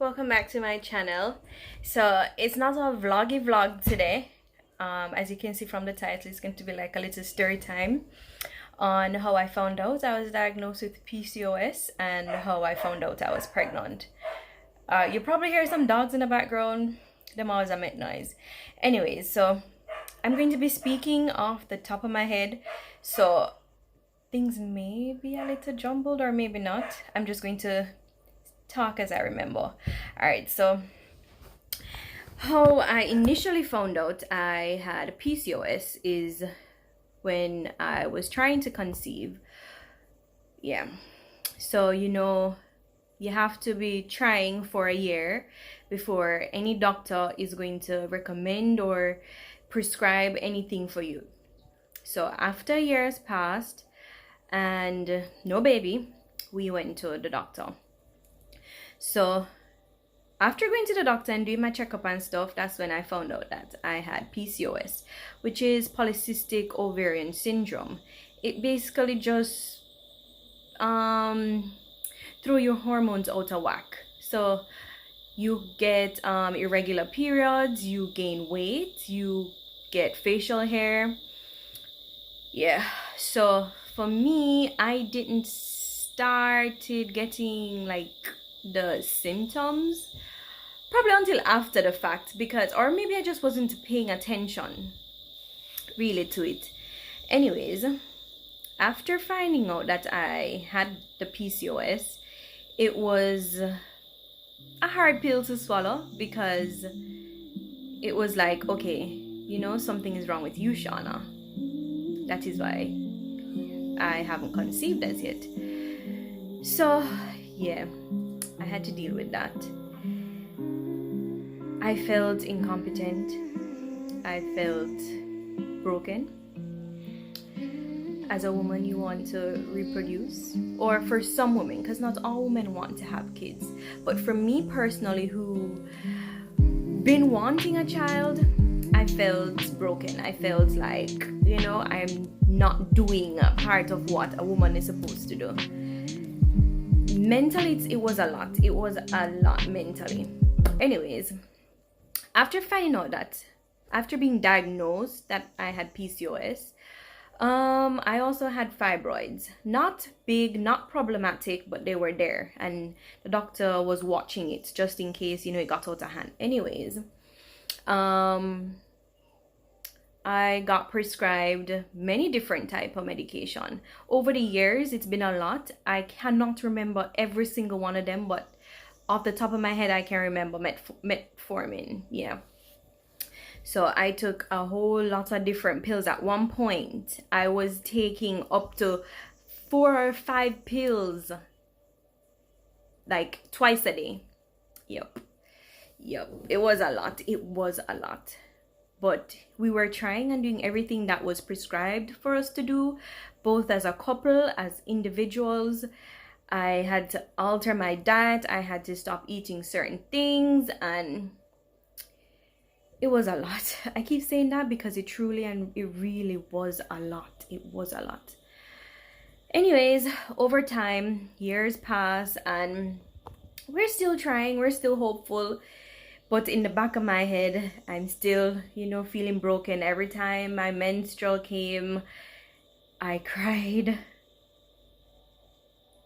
welcome back to my channel. So it's not a vloggy vlog today. As you can see from the title, it's going to be like a little story time on how I found out I was diagnosed with PCOS and how I found out I was pregnant. You probably hear some dogs in the background. Them always a make noise. Anyways, so I'm going to be speaking off the top of my head, so things may be a little jumbled or maybe not. I'm just going to talk as I remember. All right, so how I initially found out I had PCOS is when I was trying to conceive. Yeah, so you have to be trying for a year before any doctor is going to recommend or prescribe anything for you. So after years passed and no baby, we went to the doctor. So after going to the doctor and doing my checkup and stuff, that's when I found out that I had PCOS, which is polycystic ovarian syndrome. It basically just throw your hormones out of whack. So you get irregular periods, you gain weight, you get facial hair. Yeah, so for me, I didn't started getting like the symptoms probably until after the fact, because or maybe I just wasn't paying attention really to it. Anyways, after finding out that I had the PCOS, it was a hard pill to swallow, because it was like, okay, something is wrong with you, Shauna. That is why I haven't conceived as yet. So yeah, I had to deal with that. I felt incompetent. I felt broken. As a woman, you want to reproduce, or for some women, because not all women want to have kids, but for me personally, who been wanting a child, I felt broken. I felt like, I'm not doing a part of what a woman is supposed to do. Mentally, it was a lot. It was a lot mentally. Anyways, after finding out that, after being diagnosed that I had PCOS, I also had fibroids. Not big, not problematic, but they were there, and the doctor was watching it just in case, it got out of hand. Anyways, I got prescribed many different type of medication. Over the years, it's been a lot. I cannot remember every single one of them, but off the top of my head, I can remember metformin. Yeah. So I took a whole lot of different pills. At one point, I was taking up to 4 or 5 pills, like twice a day. Yep. It was a lot. But we were trying and doing everything that was prescribed for us to do, both as a couple, as individuals. I had to alter my diet. I had to stop eating certain things, and it was a lot. I keep saying that because it truly and it really was a lot. It was a lot. Anyways, over time, years pass, and we're still trying. We're still hopeful. But in the back of my head, I'm still, feeling broken. Every time my menstrual came, I cried.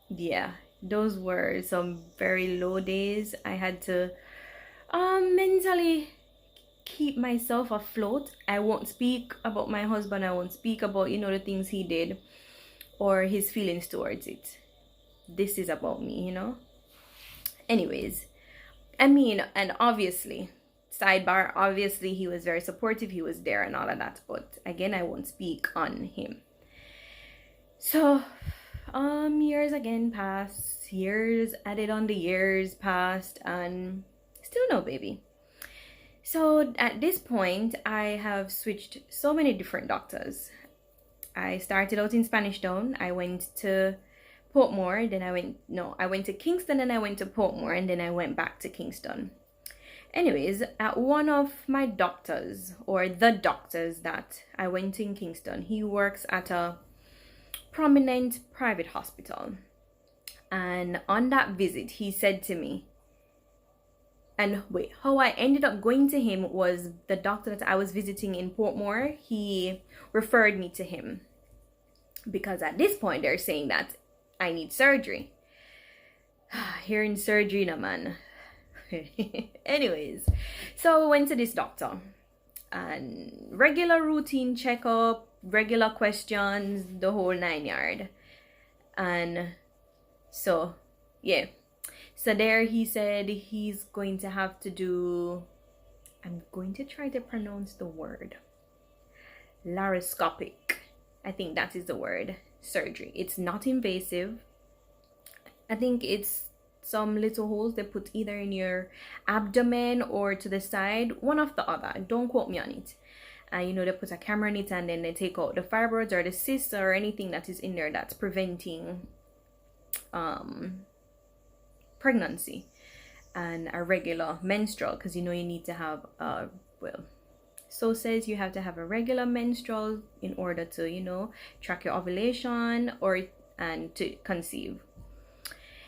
Yeah, those were some very low days. I had to mentally keep myself afloat. I won't speak about my husband. I won't speak about, the things he did or his feelings towards it. This is about me, Anyways, and obviously, sidebar, obviously he was very supportive, he was there and all of that, but again, I won't speak on him. So, years again passed, years added on the years passed, and still no baby. So at this point, I have switched so many different doctors. I started out in Spanish Town. I went to Portmore, then I went to Kingston, and I went to Portmore, and then I went back to Kingston. Anyways, at one of my doctors, or the doctors that I went to in Kingston, he works at a prominent private hospital. And on that visit, he said to me, And wait, how I ended up going to him was the doctor that I was visiting in Portmore. He referred me to him because at this point they're saying that I need surgery. Hearing surgery, no man. Anyways, so I went to this doctor and regular routine checkup, regular questions, the whole 9 yard. And so yeah, so there he said he's going to have to do, I'm going to try to pronounce the word, laparoscopic, I think that is the word, surgery. It's not invasive. I think it's some little holes they put either in your abdomen or to the side, one of the other, don't quote me on it. You know, they put a camera on it and then they take out the fibroids or the cysts or anything that is in there that's preventing pregnancy and a regular menstrual, because you know you need to have well, so says you have to have a regular menstrual in order to, you know, track your ovulation or and to conceive.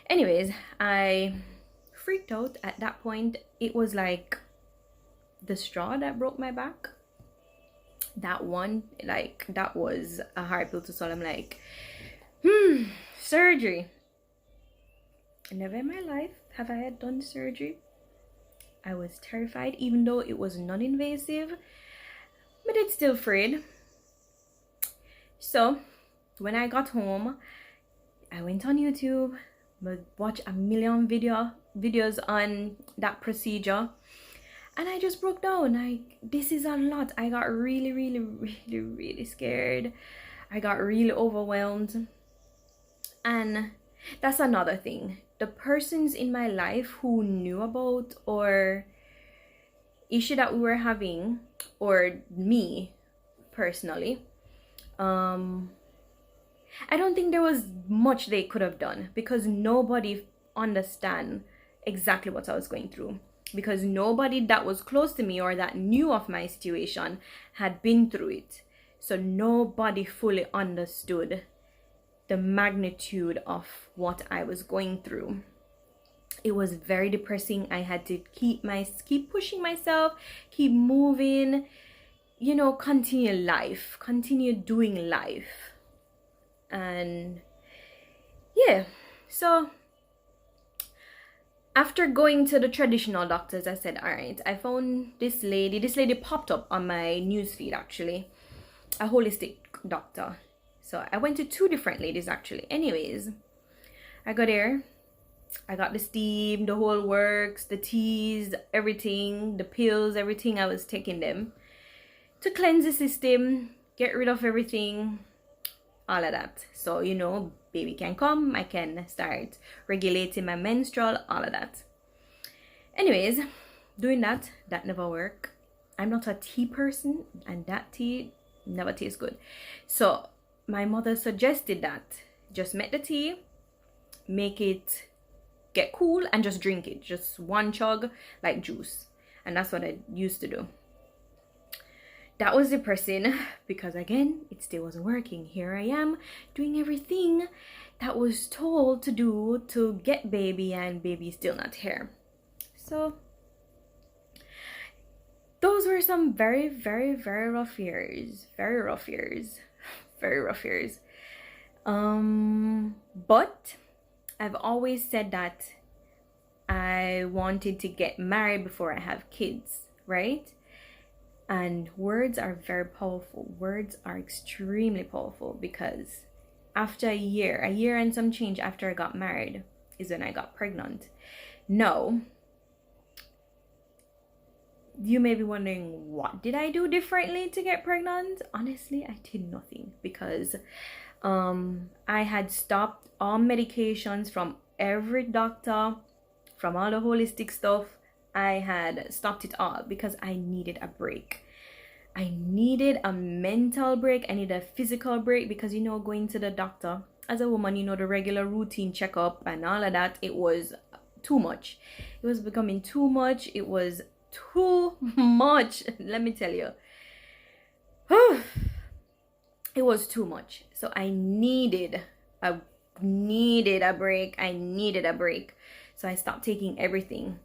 Anyways, I freaked out at that point. It was like the straw that broke my back. That one, like, that was a hard pill to swallow. I'm like, surgery. Never in my life have I had done surgery. I was terrified, even though it was non-invasive, but it's still afraid. So when I got home, I went on YouTube, watched a million videos on that procedure, and I just broke down. Like, this is a lot. I got really scared. I got really overwhelmed. And that's another thing. The persons in my life who knew about or issue that we were having, or me personally, I don't think there was much they could have done, because nobody understand exactly what I was going through, because nobody that was close to me or that knew of my situation had been through it. So nobody fully understood the magnitude of what I was going through. It was very depressing. I had to keep pushing myself, keep moving, you know, continue life, continue doing life. And yeah, so after going to the traditional doctors, I said, all right, I found this lady popped up on my newsfeed, actually, a holistic doctor. So I went to 2 different ladies, actually. Anyways, I got there, I got the steam, the whole works, the teas, everything, the pills, everything. I was taking them to cleanse the system, get rid of everything, all of that. So, you know, baby can come, I can start regulating my menstrual, all of that. Anyways, doing that never worked. I'm not a tea person, and that tea never tastes good. So my mother suggested that just make the tea, make it get cool, and just drink it, just 1 chug like juice. And that's what I used to do. That was depressing, because again, it still wasn't working. Here I am doing everything that was told to do to get baby, and baby is still not here. So those were some very rough years. Very rough years. But I've always said that I wanted to get married before I have kids, right? And words are very powerful. Words are extremely powerful, because after a year and some change after I got married is when I got pregnant. Now, you may be wondering, what did I do differently to get pregnant? Honestly, I did nothing, because I had stopped all medications from every doctor, from all the holistic stuff. I had stopped it all because I needed a break. I needed a mental break. I needed a physical break, because, you know, going to the doctor as a woman, you know, the regular routine checkup and all of that, it was too much. It was becoming too much. It was too much. Let me tell you. It was too much. So I needed a break. So I stopped taking everything.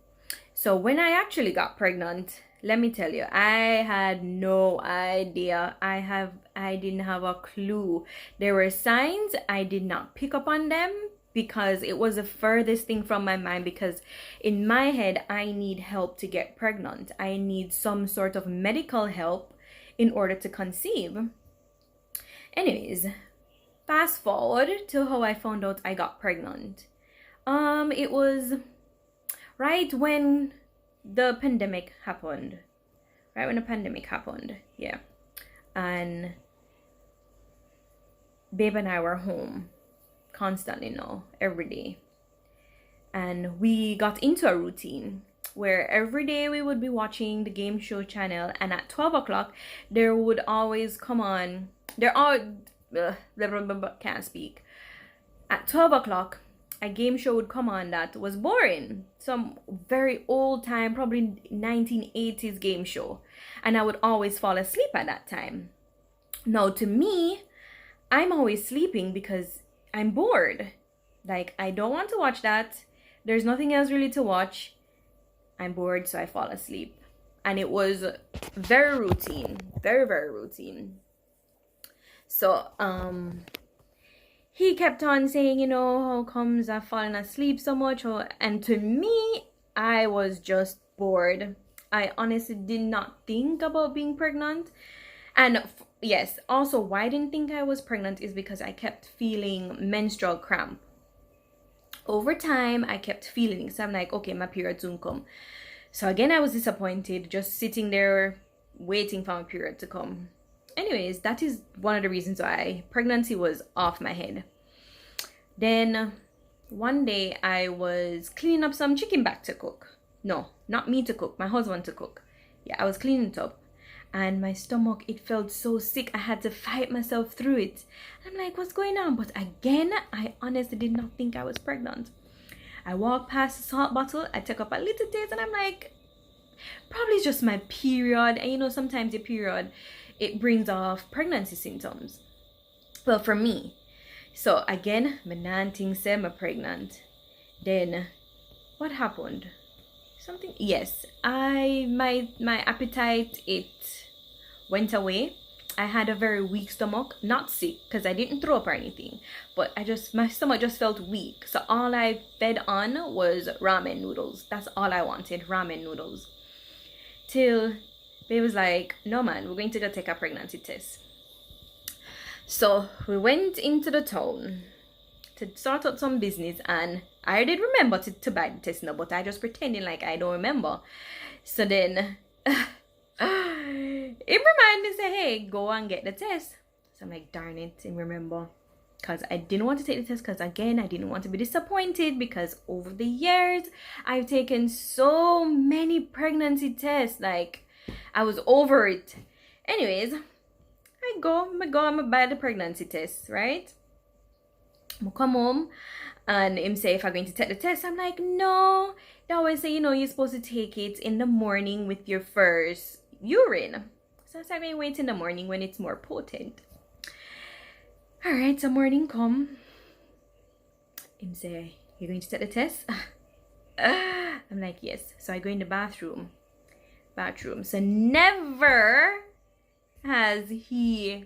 So when I actually got pregnant, let me tell you, I had no idea. I didn't have a clue. There were signs, I did not pick up on them because it was the furthest thing from my mind, because in my head I need help to get pregnant. I need some sort of medical help in order to conceive. Anyways, fast forward to how I found out I got pregnant. It was right when the pandemic happened. Yeah. And babe and I were home constantly now, every day. And we got into a routine where every day we would be watching the game show channel, and at 12 o'clock there would always come on, can't speak. At 12 o'clock a game show would come on that was boring, some very old time, probably 1980s game show, and I would always fall asleep at that time. Now to me, I'm always sleeping because I'm bored. Like, I don't want to watch that. There's nothing else really to watch. I'm bored, so I fall asleep. And it was very routine, very, very routine. So, he kept on saying, you know, how comes I've fallen asleep so much? And to me, I was just bored. I honestly did not think about being pregnant. And yes, also why I didn't think I was pregnant is because I kept feeling menstrual cramp. Over time, I kept feeling it. So I'm like, okay, my period soon come. So again, I was disappointed, just sitting there waiting for my period to come. Anyways, that is one of the reasons why pregnancy was off my head. Then one day I was cleaning up some chicken back to cook. No, not me to cook, my husband to cook. Yeah, I was cleaning it up. And my stomach, it felt so sick. I had to fight myself through it. I'm like, what's going on? But again, I honestly did not think I was pregnant. I walked past the salt bottle. I took up a little taste and I'm like, probably it's just my period. And you know, sometimes your period, it brings off pregnancy symptoms. Well, for me. So again, my nan thinks I'm pregnant. Then what happened? Yes, my appetite, it went away. I had a very weak stomach, not sick because I didn't throw up or anything, but my stomach just felt weak. So all I fed on was ramen noodles. That's all I wanted, ramen noodles. Till babe was like, no man, we're going to go take a pregnancy test. So we went into the town to sort out some business, and I did remember to buy the test now, but I just pretending like I don't remember. So then it reminded me, say, hey, go and get the test. So I'm like, darn it, and remember, because I didn't want to take the test, because again, I didn't want to be disappointed, because over the years I've taken so many pregnancy tests, like I was over it. Anyways, I go and buy the pregnancy test, right? I come home and him say if I'm going to take the test. I'm like, no. They always say, you know, you're supposed to take it in the morning with your first urine. So I said, I'm going to wait in the morning when it's more potent. Alright, so morning come. Him say, you're going to take the test? I'm like, yes. So I go in the bathroom. So never has he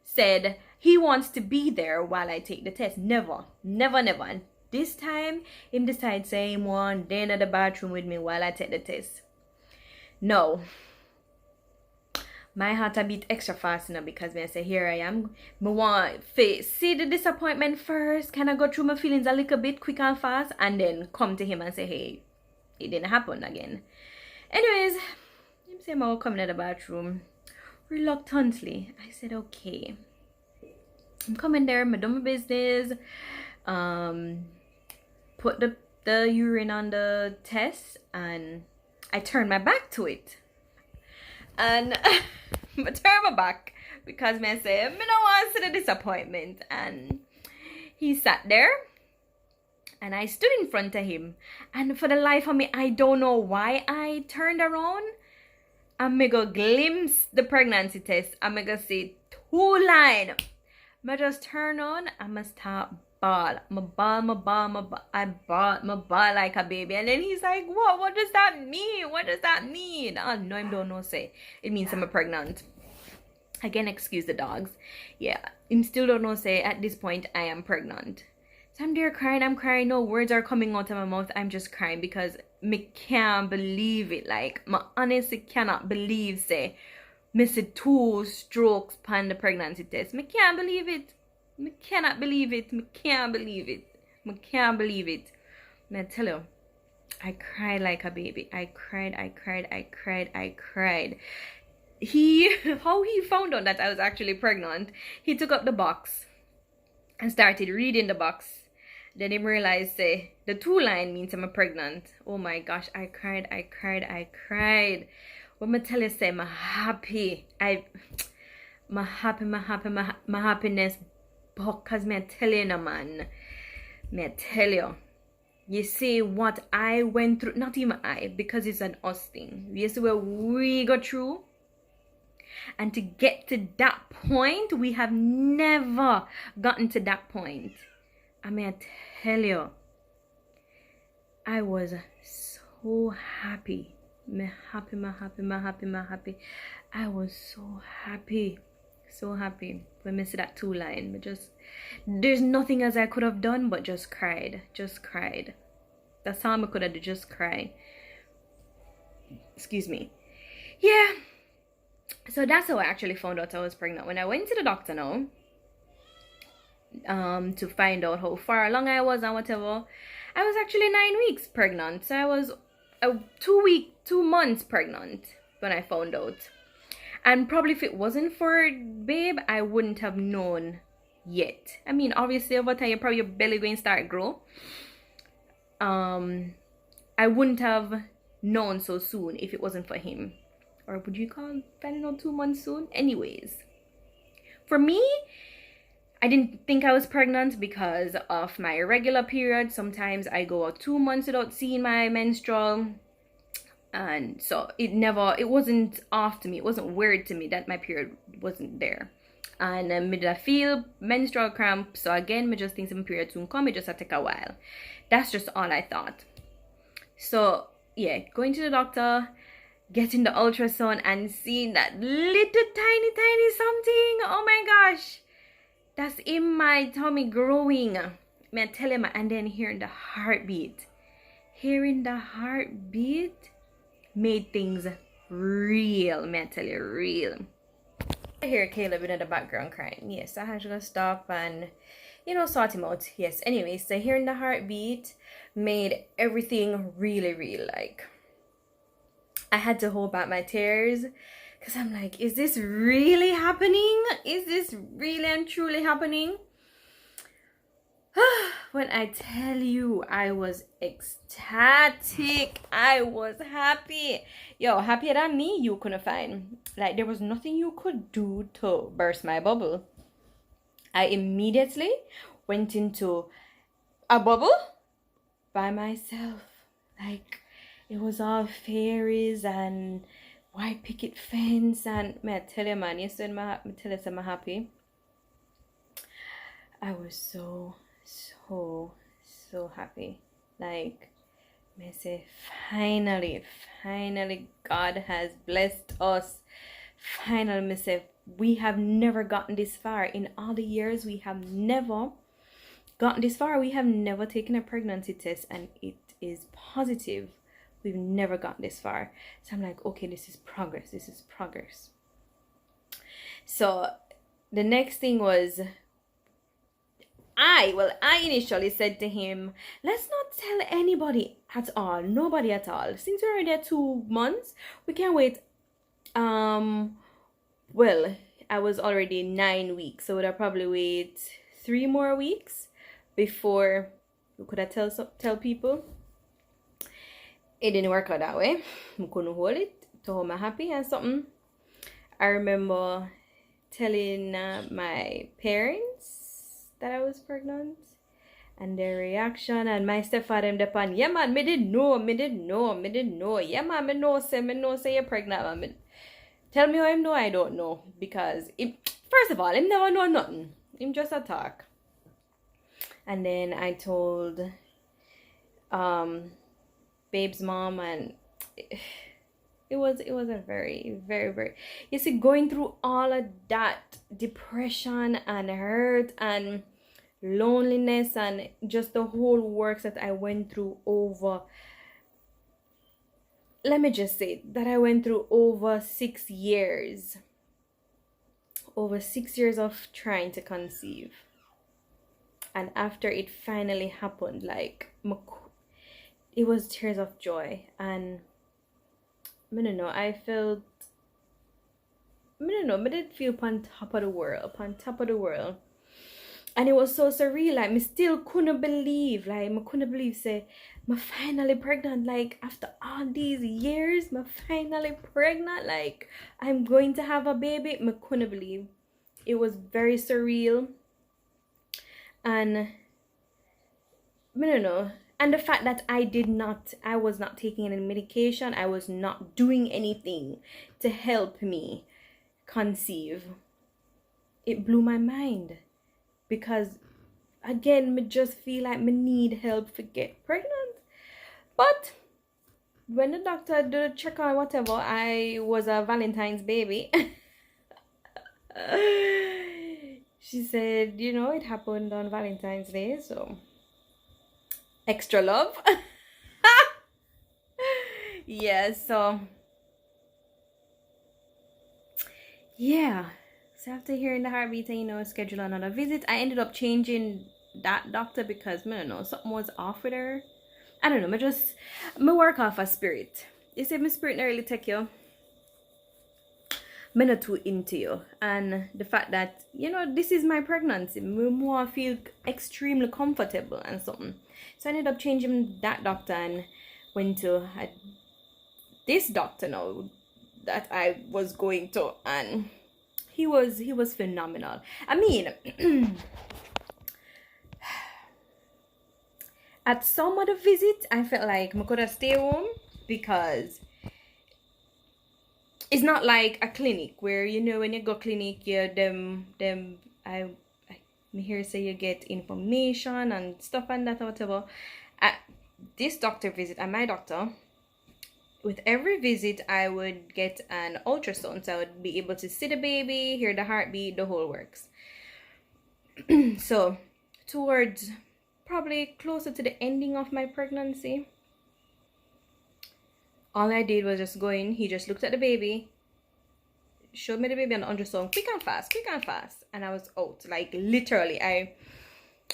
said he wants to be there while I take the test. Never. And this time, him decide say him want then at the bathroom with me while I take the test. No. My heart a beat extra fast now, because I say, here I am. I want to see the disappointment first. Can I go through my feelings a little bit quick and fast, and then come to him and say, hey, it didn't happen again. Anyways, him say I'm coming to the bathroom. Reluctantly, I said, okay. I'm coming there, I do my business, put the urine on the test, and I turned my back to it. And I turn my back because I say, I don't want to see the disappointment. And he sat there, and I stood in front of him. And for the life of me, I don't know why I turned around. I'm gonna glimpse the pregnancy test. I'm gonna see 2 lines. I just turn on, I'm gonna start ball. I ball like a baby. And then he's like, what does that mean? What does that mean? Oh, no, I don't know, say. It means I'm pregnant. Again, excuse the dogs. Yeah, him still don't know, say, at this point, I am pregnant. So I'm there crying, I'm crying. No words are coming out of my mouth. I'm just crying because me can't believe it. Like, I honestly cannot believe, say, miss 2 strokes upon the pregnancy test. Me can't believe it. Me cannot believe it. Me can't believe it. Me can't believe it. I tell you, I cried like a baby. I cried. How he found out that I was actually pregnant, he took up the box and started reading the box. Then he realized, say, the 2 line means I'm pregnant. Oh my gosh, I cried. When I tell you, say, I'm happy. My happiness, because me tell you, no man. Me tell you. You see what I went through, not even I, because it's an us thing. You see what we go through? And to get to that point, we have never gotten to that point. I mean, I tell you, I was so happy. Me happy. I was so happy. When I see that 2 line, there's nothing else I could have done but just cried. That's all I could have done, just cry. Excuse me. Yeah. So that's how I actually found out I was pregnant. When I went to the doctor now, to find out how far along I was and whatever, I was actually 9 weeks pregnant. So I was 2 months pregnant when I found out. And probably if it wasn't for babe, I wouldn't have known yet. I mean, obviously over time, your belly going to start grow. I wouldn't have known so soon if it wasn't for him. Or would you call finding out 2 months soon? Anyways, for me, I didn't think I was pregnant because of my irregular period. Sometimes I go out 2 months without seeing my menstrual. And so it wasn't off to me. It wasn't weird to me that my period wasn't there. And I feel menstrual cramp. So again, me just think some period soon come. It just take a while. That's just all I thought. So yeah, going to the doctor, getting the ultrasound and seeing that little tiny something. Oh my gosh. That's in my tummy growing. Me tell him, and then hearing the heartbeat. Hearing the heartbeat made things real. Me tell you, real. I hear Caleb in the background crying. Yes, I had to stop and, sort him out. Yes, anyway, so hearing the heartbeat made everything really real. Like, I had to hold back my tears because I'm like, is this really happening? Is this really and truly happening? When I tell you, I was ecstatic. I was happy. Yo, happier than me, you couldn't find. Like, there was nothing you could do to burst my bubble. I immediately went into a bubble by myself. Like, it was all fairies and white picket fence. And may I tell you, man, yesterday, I tell you, I'm happy. I was so happy. Like, may I say, finally, God has blessed us. Finally, may I say, we have never gotten this far. In all the years, we have never gotten this far. We have never taken a pregnancy test and it is positive. We've never gotten this far. So I'm like, okay, this is progress. So the next thing was, I initially said to him, let's not tell anybody at all, nobody at all. Since we're already at 2 months, we can't wait. Well, I was already 9 weeks, so would I probably wait 3 more weeks before we could have tell people. It didn't work out that way. I couldn't hold it. Told me happy and something. I remember telling my parents that I was pregnant and their reaction, and my stepfather them depend, yeah man, me didn't know. Yeah man, me know say you're pregnant, man. Tell me how him know I don't know. Because first of all, him never know nothing. Him just a talk. And then I told Babe's mom, and it was a very, very, very, you see, going through all of that depression and hurt and loneliness and just the whole works that I went through over, let me just say that I went through over 6 years of trying to conceive. And after it finally happened, like, it was tears of joy. And I don't know, I did feel on top of the world. And it was so surreal. Like, me still couldn't believe. Like, I couldn't believe, say, I'm finally pregnant. Like, after all these years, I'm finally pregnant. Like, I'm going to have a baby. I couldn't believe. It was very surreal. And I don't know. And the fact that I was not taking any medication. I was not doing anything to help me conceive. It blew my mind. Because, again, me just feel like me need help to get pregnant. But when the doctor did a check on whatever, I was a Valentine's baby. She said, you know, it happened on Valentine's Day, so extra love. Yeah, so yeah. So after hearing the heartbeat and, you know, schedule another visit, I ended up changing that doctor because, I don't know, something was off with her. I don't know, I work off a spirit. You say my spirit not really take you. I'm not too into you. And the fact that, you know, this is my pregnancy. I more feel extremely comfortable and something. So I ended up changing that doctor and went to this doctor now that I was going to, and he was phenomenal. I mean, at some of the visits, I felt like I could have stayed home because it's not like a clinic where, you know, when you go clinic, I hear say you get information and stuff and that or whatever. At this doctor visit, at my doctor, with every visit, I would get an ultrasound, so I would be able to see the baby, hear the heartbeat, the whole works. So, towards probably closer to the ending of my pregnancy, all I did was just go in. He just looked at the baby, showed me the baby on the ultrasound, quick and fast, and I was out. Like, literally, I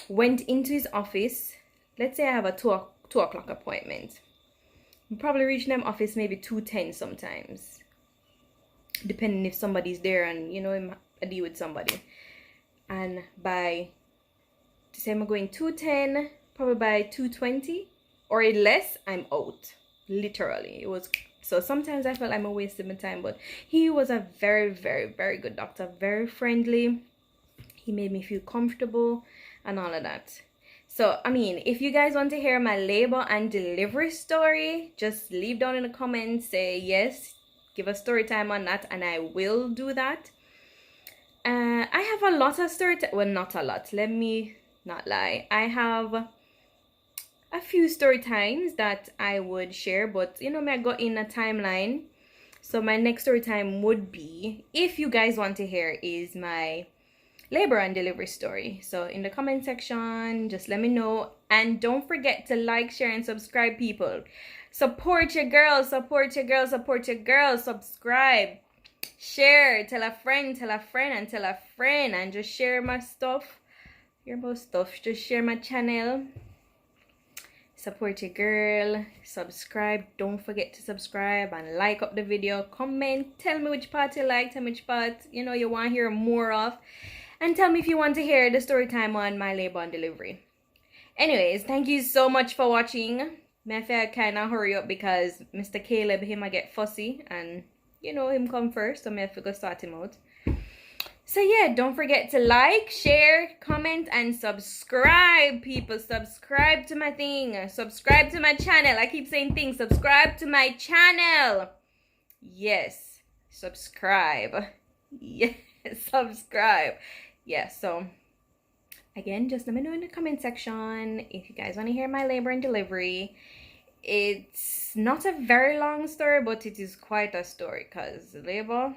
went into his office. Let's say I have a 2 o'clock appointment. Probably reaching them office maybe 2:10 sometimes, depending if somebody's there and, you know, I deal with somebody. And by, to say I'm going 2:10, probably by 2:20 or less, I'm out. Literally, it was. So sometimes I felt like I'm wasting my time, but he was a very, very, very good doctor, very friendly. He made me feel comfortable and all of that. So, I mean, if you guys want to hear my labor and delivery story, just leave down in the comments, say yes, give a story time on that, and I will do that. I have a lot of story time. Well, not a lot. Let me not lie. I have a few story times that I would share, but, you know, I got in a timeline. So my next story time would be, if you guys want to hear, is my labor and delivery story. So in the comment section, just let me know, and don't forget to like, share, and subscribe, people. Support your girl, support your girl, support your girl. Subscribe, share, tell a friend, and just share my stuff. Just share my channel. Support your girl, subscribe. Don't forget to subscribe and like up the video. Comment, tell me which part you liked and which part, you know, you want to hear more of. And tell me if you want to hear the story time on my labor and delivery. Anyways, thank you so much for watching. I feel I kind of hurry up because Mr. Caleb, him, I get fussy. And, you know, him come first. So I have to go start him out. So, yeah, don't forget to like, share, comment, and subscribe, people. Subscribe to my thing. Subscribe to my channel. I keep saying things. Subscribe to my channel. Yes. Subscribe. Yes. Subscribe. Yeah, so again, just let me know in the comment section if you guys want to hear my labor and delivery. It's not a very long story, but it is quite a story because labor.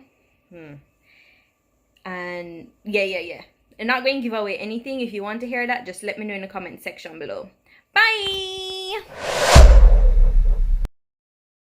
And yeah. I'm not going to give away anything. If you want to hear that, just let me know in the comment section below. Bye!